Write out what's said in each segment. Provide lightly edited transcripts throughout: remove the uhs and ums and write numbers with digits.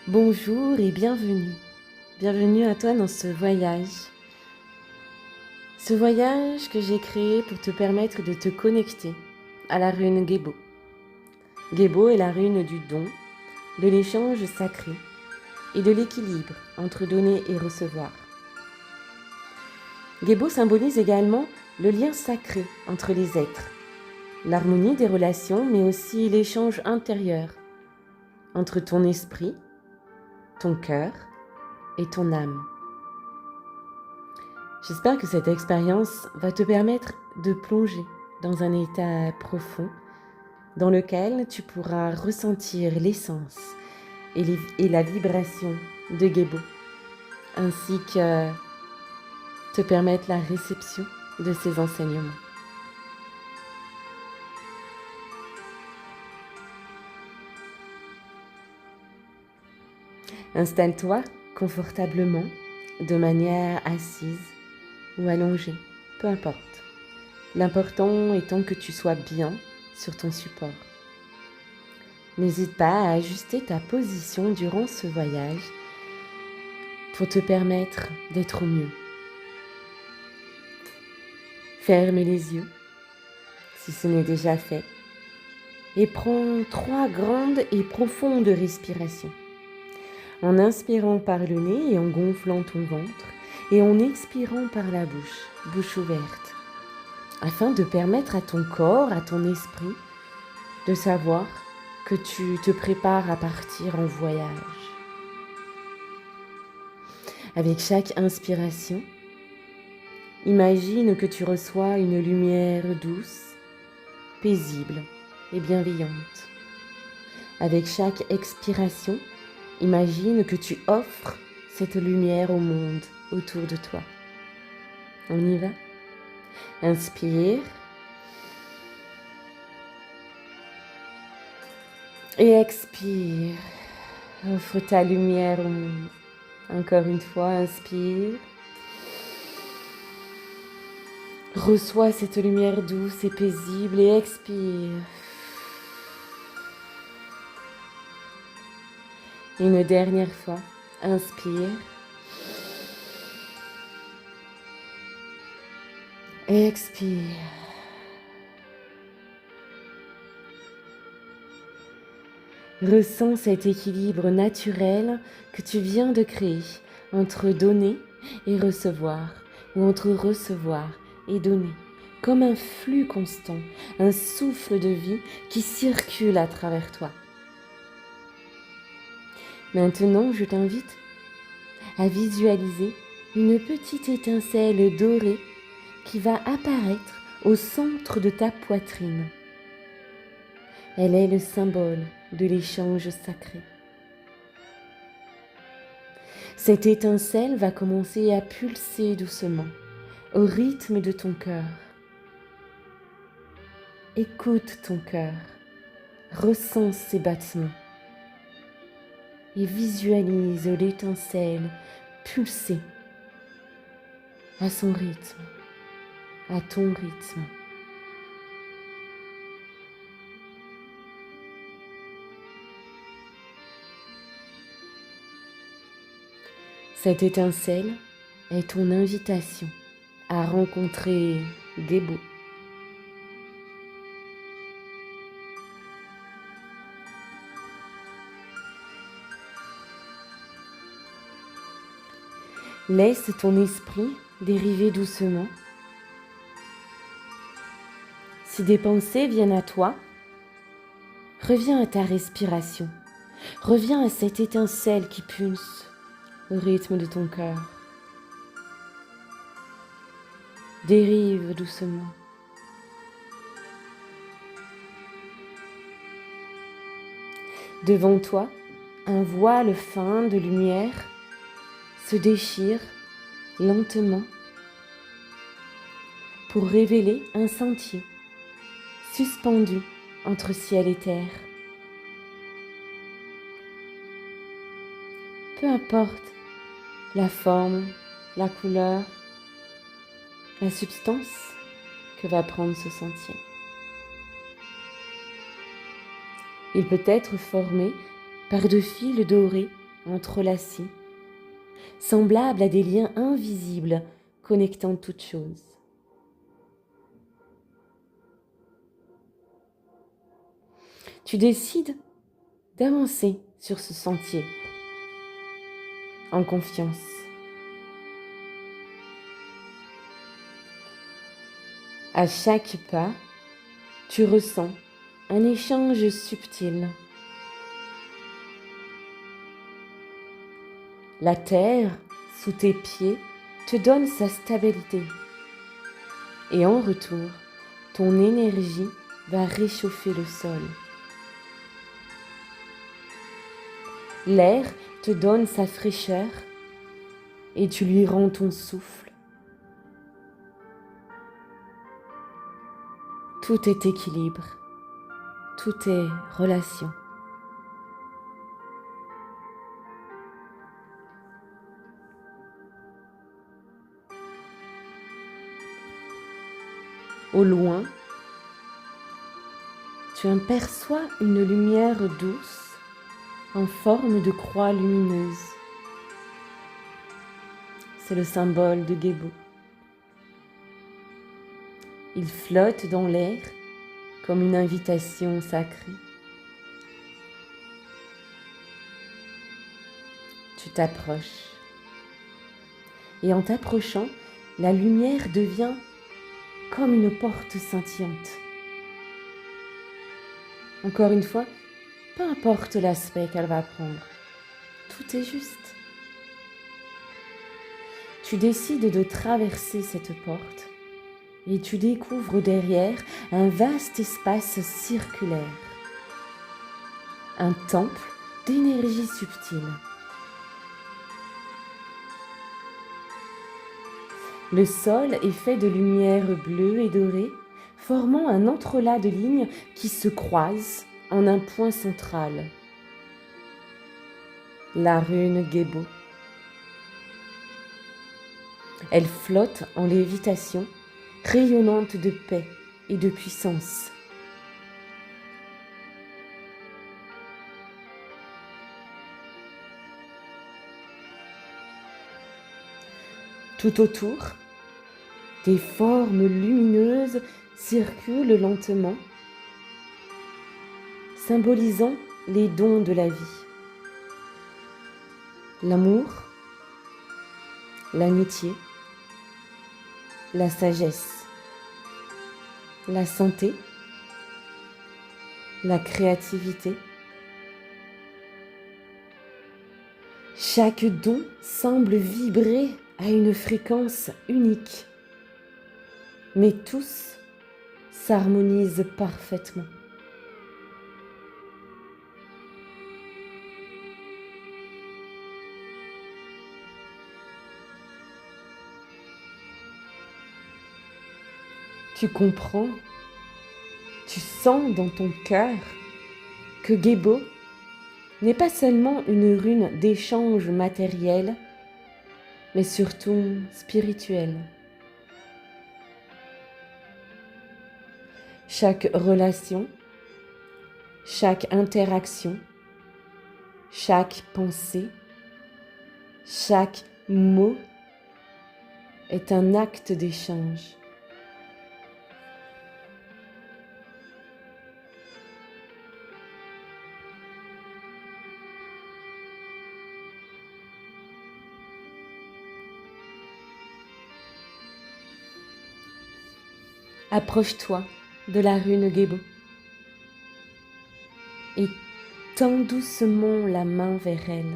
Bonjour et bienvenue. Bienvenue à toi dans ce voyage. Ce voyage que j'ai créé pour te permettre de te connecter à la rune Gebo. Gebo est la rune du don, de l'échange sacré et de l'équilibre entre donner et recevoir. Gebo symbolise également le lien sacré entre les êtres, l'harmonie des relations, mais aussi l'échange intérieur entre ton esprit, ton cœur et ton âme. J'espère que cette expérience va te permettre de plonger dans un état profond dans lequel tu pourras ressentir l'essence et la vibration de Gebo, ainsi que te permettre la réception de ses enseignements. Installe-toi confortablement, de manière assise ou allongée, peu importe. L'important étant que tu sois bien sur ton support. N'hésite pas à ajuster ta position durant ce voyage pour te permettre d'être au mieux. Ferme les yeux si ce n'est déjà fait et prends 3 grandes et profondes respirations. En inspirant par le nez et en gonflant ton ventre et en expirant par la bouche ouverte, afin de permettre à ton corps, à ton esprit, de savoir que tu te prépares à partir en voyage. Avec chaque inspiration, imagine que tu reçois une lumière douce, paisible et bienveillante. Avec chaque expiration, imagine que tu offres cette lumière au monde autour de toi. On y va? Inspire. Et expire. Offre ta lumière au monde. Encore une fois, inspire. Reçois cette lumière douce et paisible et expire. Une dernière fois, inspire. Et expire. Ressens cet équilibre naturel que tu viens de créer entre donner et recevoir, ou entre recevoir et donner, comme un flux constant, un souffle de vie qui circule à travers toi. Maintenant, je t'invite à visualiser une petite étincelle dorée qui va apparaître au centre de ta poitrine. Elle est le symbole de l'échange sacré. Cette étincelle va commencer à pulser doucement, au rythme de ton cœur. Écoute ton cœur, ressens ses battements et visualise l'étincelle pulser à son rythme, à ton rythme. Cette étincelle est ton invitation à rencontrer Gebo. Laisse ton esprit dériver doucement. Si des pensées viennent à toi, reviens à ta respiration. Reviens à cette étincelle qui pulse au rythme de ton cœur. Dérive doucement. Devant toi, un voile fin de lumière se déchire lentement pour révéler un sentier suspendu entre ciel et terre. Peu importe la forme, la couleur, la substance que va prendre ce sentier. Il peut être formé par de fils dorés entrelacés, semblables à des liens invisibles connectant toutes choses. Tu décides d'avancer sur ce sentier en confiance. À chaque pas, tu ressens un échange subtil. La terre sous tes pieds te donne sa stabilité. Et en retour, ton énergie va réchauffer le sol. L'air te donne sa fraîcheur et tu lui rends ton souffle. Tout est équilibre, tout est relation. Au loin, tu aperçois une lumière douce en forme de croix lumineuse. C'est le symbole de Gébo. Il flotte dans l'air comme une invitation sacrée. Tu t'approches. Et en t'approchant, la lumière devient comme une porte scintillante. Encore une fois, peu importe l'aspect qu'elle va prendre, tout est juste. Tu décides de traverser cette porte et tu découvres derrière un vaste espace circulaire, un temple d'énergie subtile. Le sol est fait de lumière bleue et dorée, formant un entrelac de lignes qui se croisent en un point central. La rune Gébo. Elle flotte en lévitation, rayonnante de paix et de puissance. Tout autour, des formes lumineuses circulent lentement, symbolisant les dons de la vie. L'amour, l'amitié, la sagesse, la santé, la créativité. Chaque don semble vibrer à une fréquence unique, mais tous s'harmonisent parfaitement. Tu comprends, tu sens dans ton cœur que Gébo n'est pas seulement une rune d'échange matériel, mais surtout spirituel. Chaque relation, chaque interaction, chaque pensée, chaque mot est un acte d'échange. Approche-toi de la rune Gébo et tends doucement la main vers elle.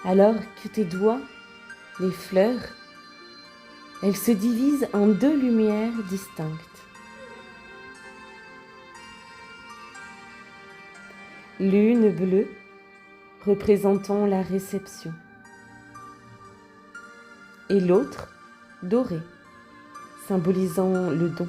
Alors que tes doigts les fleurs, elles se divisent en deux lumières distinctes. L'une bleue, représentant la réception, et l'autre dorée, symbolisant le don.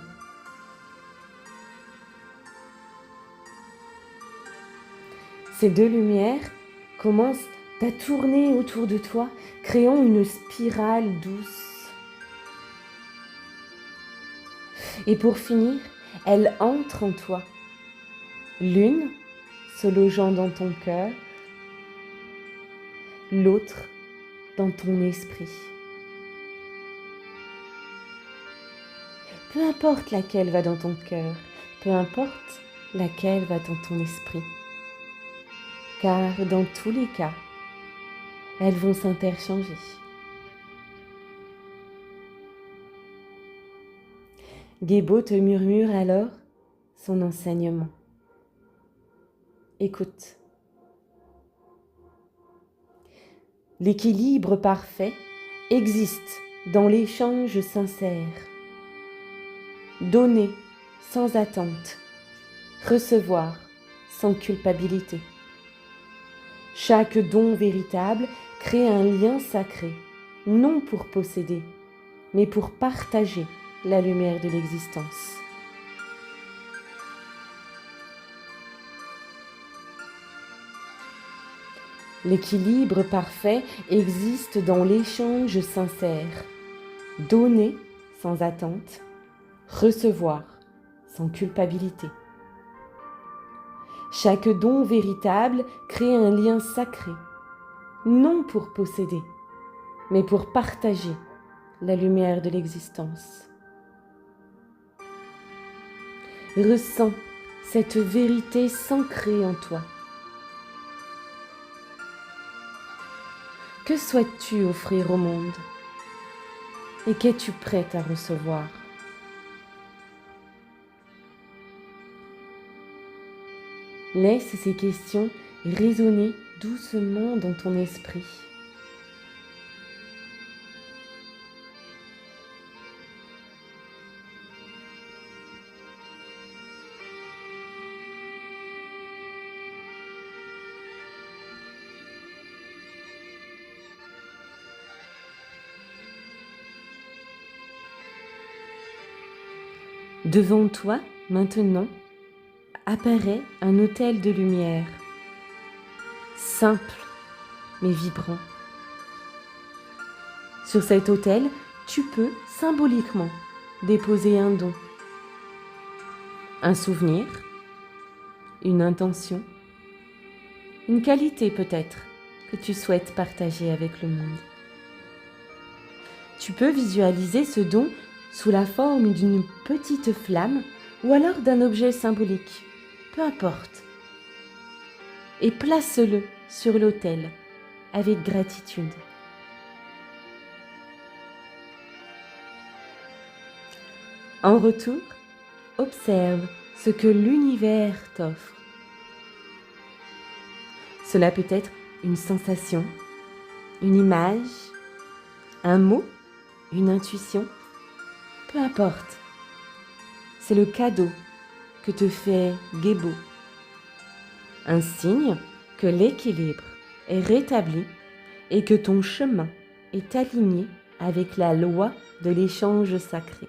Ces deux lumières commencent à tourner autour de toi, créant une spirale douce. Et pour finir, elles entrent en toi, l'une se logeant dans ton cœur, l'autre dans ton esprit. Peu importe laquelle va dans ton cœur, peu importe laquelle va dans ton esprit, car dans tous les cas, elles vont s'interchanger. Gébo te murmure alors son enseignement. Écoute. L'équilibre parfait existe dans l'échange sincère. Donner sans attente, recevoir sans culpabilité. Chaque don véritable crée un lien sacré, non pour posséder, mais pour partager la lumière de l'existence. L'équilibre parfait existe dans l'échange sincère. Donner sans attente, recevoir sans culpabilité. Chaque don véritable crée un lien sacré, non pour posséder, mais pour partager la lumière de l'existence. Ressens cette vérité s'ancrer en toi. Que souhaites-tu offrir au monde? Et qu'es-tu prête à recevoir? Laisse ces questions résonner doucement dans ton esprit. Devant toi, maintenant, apparaît un autel de lumière, simple mais vibrant. Sur cet autel, tu peux symboliquement déposer un don, un souvenir, une intention, une qualité peut-être que tu souhaites partager avec le monde. Tu peux visualiser ce don sous la forme d'une petite flamme ou alors d'un objet symbolique, peu importe. Et place-le sur l'autel avec gratitude. En retour, observe ce que l'univers t'offre. Cela peut être une sensation, une image, un mot, une intuition, peu importe. C'est le cadeau que te fait Gébo. Un signe que l'équilibre est rétabli et que ton chemin est aligné avec la loi de l'échange sacré.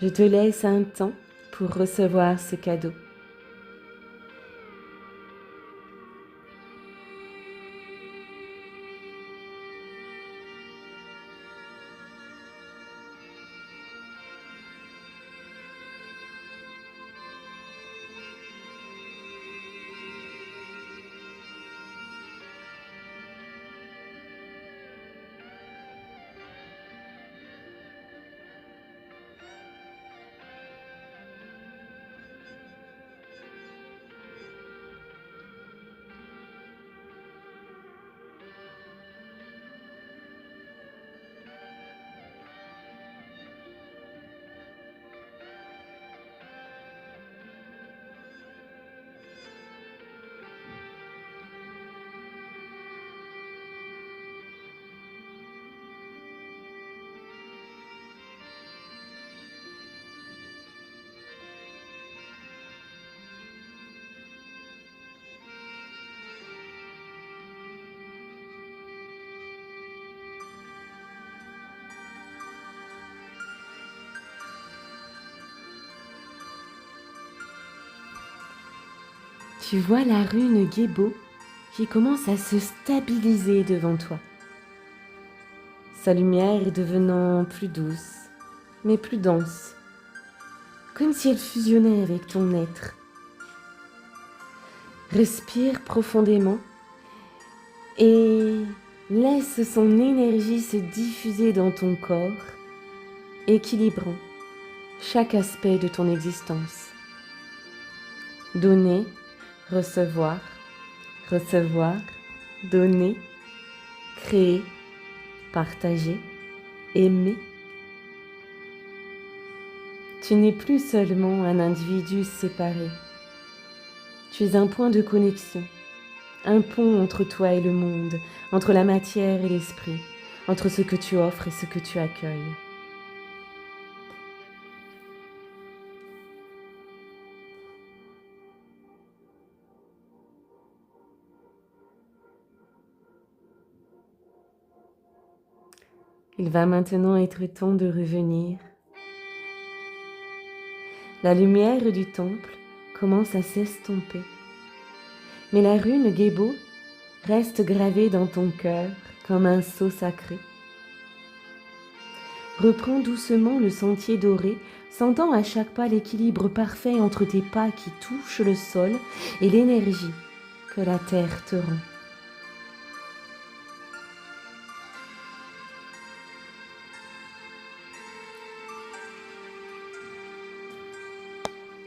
Je te laisse un temps pour recevoir ce cadeau. Tu vois la rune Gébo qui commence à se stabiliser devant toi. Sa lumière est devenant plus douce, mais plus dense, comme si elle fusionnait avec ton être Respire profondément et laisse son énergie se diffuser dans ton corps, équilibrant chaque aspect de ton existence. Donner, recevoir, recevoir, donner, créer, partager, aimer. Tu n'es plus seulement un individu séparé. Tu es un point de connexion, un pont entre toi et le monde, entre la matière et l'esprit, entre ce que tu offres et ce que tu accueilles. Il va maintenant être temps de revenir. La lumière du temple commence à s'estomper, mais la rune Gébo reste gravée dans ton cœur comme un sceau sacré. Reprends doucement le sentier doré, sentant à chaque pas l'équilibre parfait entre tes pas qui touchent le sol et l'énergie que la terre te rend.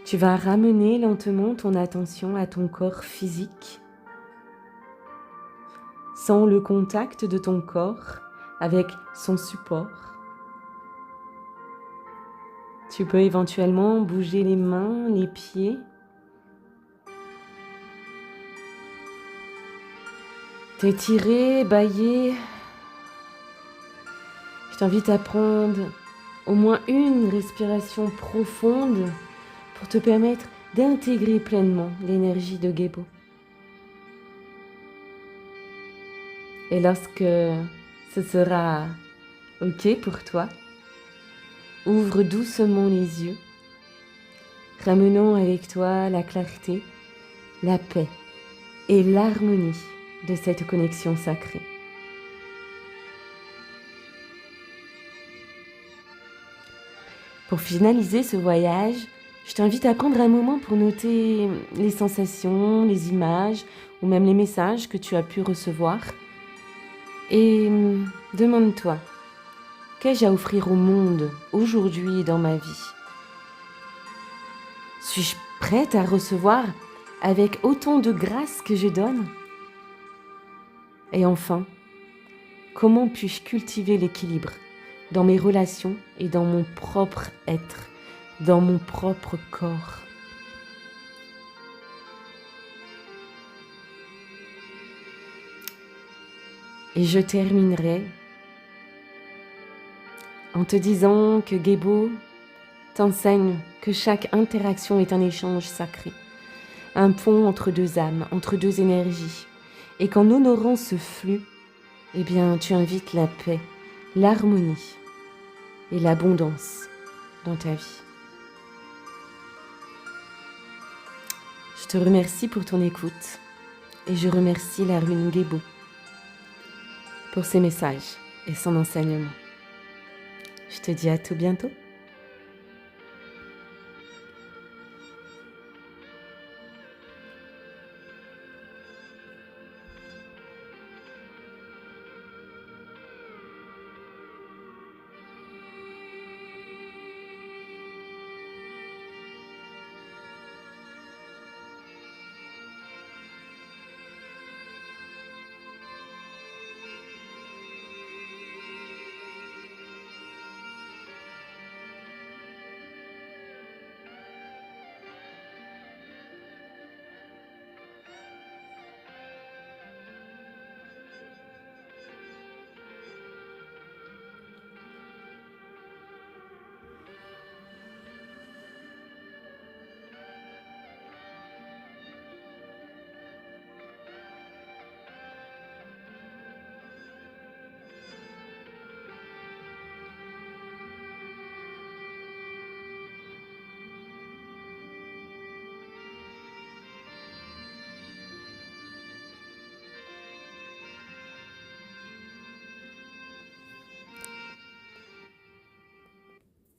Tu vas ramener lentement ton attention à ton corps physique. Sens le contact de ton corps avec son support. Tu peux éventuellement bouger les mains, les pieds. T'étirer, bâiller. Je t'invite à prendre au moins une respiration profonde pour te permettre d'intégrer pleinement l'énergie de Gébo. Et lorsque ce sera OK pour toi, ouvre doucement les yeux, ramenant avec toi la clarté, la paix et l'harmonie de cette connexion sacrée. Pour finaliser ce voyage, je t'invite à prendre un moment pour noter les sensations, les images ou même les messages que tu as pu recevoir. Et demande-toi, qu'ai-je à offrir au monde aujourd'hui dans ma vie? Suis-je prête à recevoir avec autant de grâce que je donne? Et enfin, comment puis-je cultiver l'équilibre dans mes relations et dans mon propre être, dans mon propre corps? Et je terminerai en te disant que Gébo t'enseigne que chaque interaction est un échange sacré, un pont entre deux âmes, entre deux énergies, et qu'en honorant ce flux, eh bien, tu invites la paix, l'harmonie et l'abondance dans ta vie. Je te remercie pour ton écoute et je remercie la rune Gébo pour ses messages et son enseignement. Je te dis à tout bientôt.